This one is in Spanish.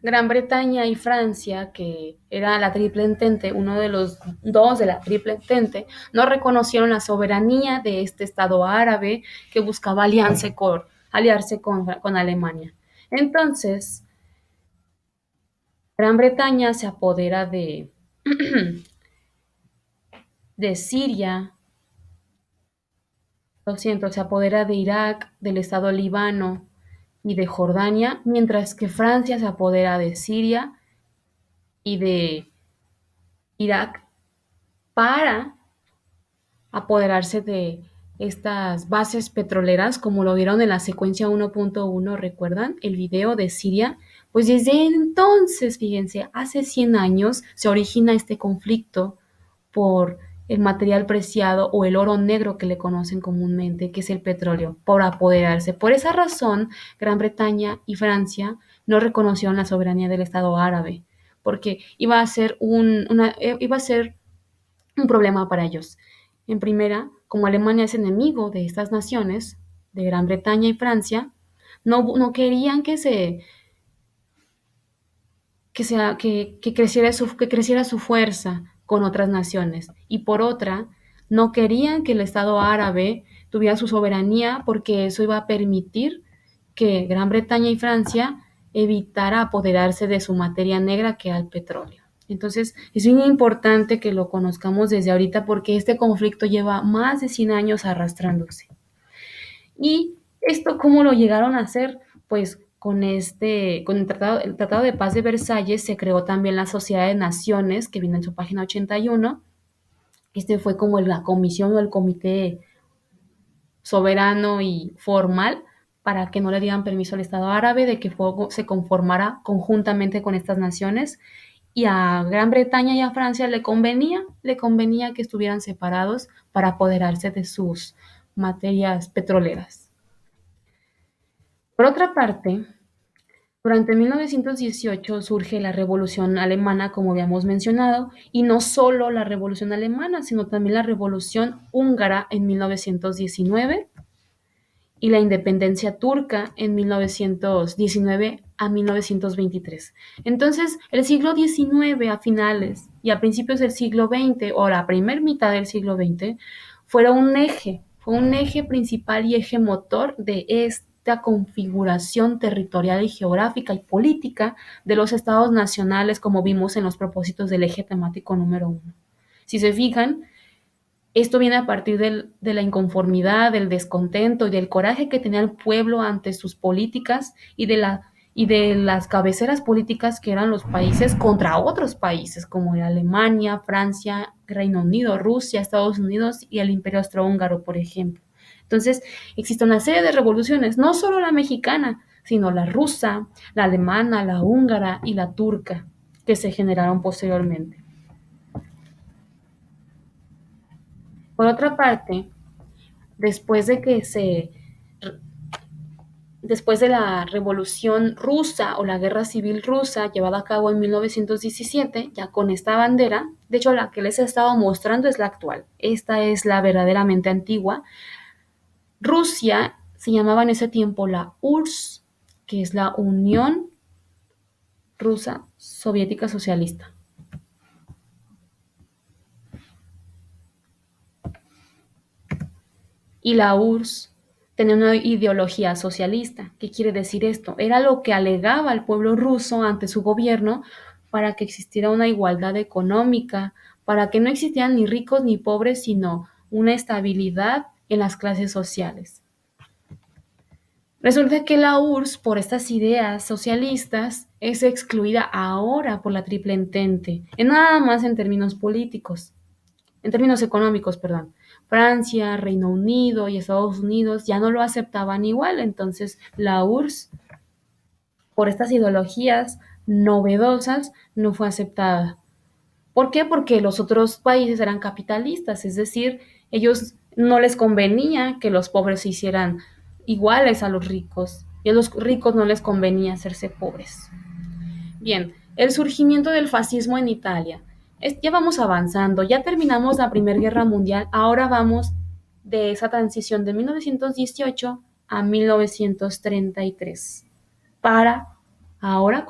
Gran Bretaña y Francia, que era la Triple Entente, uno de los dos de la Triple Entente, no reconocieron la soberanía de este Estado árabe que buscaba aliarse con Alemania. Entonces, Gran Bretaña se apodera de Siria, lo siento, se apodera de Irak, del Estado Líbano y de Jordania, mientras que Francia se apodera de Siria y de Irak para apoderarse de estas bases petroleras, como lo vieron en la secuencia 1.1, ¿recuerdan? El video de Siria. Pues desde entonces, fíjense, hace 100 años se origina este conflicto por el material preciado o el oro negro que le conocen comúnmente, que es el petróleo, por apoderarse. Por esa razón, Gran Bretaña y Francia no reconocieron la soberanía del Estado árabe, porque iba a ser un problema para ellos. En primera, como Alemania es enemigo de estas naciones, de Gran Bretaña y Francia, no querían que creciera su fuerza con otras naciones. Y por otra, no querían que el Estado árabe tuviera su soberanía porque eso iba a permitir que Gran Bretaña y Francia evitara apoderarse de su materia negra, que era el petróleo. Entonces, es muy importante que lo conozcamos desde ahorita porque este conflicto lleva más de 100 años arrastrándose. ¿Y esto cómo lo llegaron a hacer? Pues con el Tratado de Paz de Versalles se creó también la Sociedad de Naciones, que viene en su página 81. Este fue como la comisión o el comité soberano y formal para que no le dieran permiso al Estado árabe de que se conformara conjuntamente con estas naciones. Y a Gran Bretaña y a Francia le convenía que estuvieran separados para apoderarse de sus materias petroleras. Por otra parte, durante 1918 surge la Revolución Alemana, como habíamos mencionado, y no solo la Revolución Alemana, sino también la Revolución Húngara en 1919 y la independencia turca en 1919 a 1923. Entonces, el siglo XIX a finales y a principios del siglo XX o la primera mitad del siglo XX fue un eje principal y eje motor de esta configuración territorial y geográfica y política de los estados nacionales, como vimos en los propósitos del eje temático número uno. Si se fijan, esto viene a partir de la inconformidad, del descontento y del coraje que tenía el pueblo ante sus políticas y de las cabeceras políticas que eran los países contra otros países, como era Alemania, Francia, Reino Unido, Rusia, Estados Unidos y el Imperio Austrohúngaro, por ejemplo. Entonces, existe una serie de revoluciones, no solo la mexicana, sino la rusa, la alemana, la húngara y la turca, que se generaron posteriormente. Por otra parte, después de que se después de la Revolución Rusa o la Guerra Civil Rusa llevada a cabo en 1917, ya con esta bandera, de hecho la que les he estado mostrando es la actual, esta es la verdaderamente antigua. Rusia se llamaba en ese tiempo la URSS, que es la Unión Rusa Soviética Socialista. Y la URSS tenía una ideología socialista. ¿Qué quiere decir esto? Era lo que alegaba el pueblo ruso ante su gobierno para que existiera una igualdad económica, para que no existieran ni ricos ni pobres, sino una estabilidad en las clases sociales. Resulta que la URSS, por estas ideas socialistas, es excluida ahora por la Triple Entente, en nada más en términos políticos, en términos económicos, perdón. Francia, Reino Unido y Estados Unidos ya no lo aceptaban igual, entonces la URSS, por estas ideologías novedosas, no fue aceptada. ¿Por qué? Porque los otros países eran capitalistas, es decir, ellos no les convenía que los pobres se hicieran iguales a los ricos y a los ricos no les convenía hacerse pobres. Bien, el surgimiento del fascismo en Italia. Ya vamos avanzando, ya terminamos la Primera Guerra Mundial, ahora vamos de esa transición de 1918 a 1933. Para ahora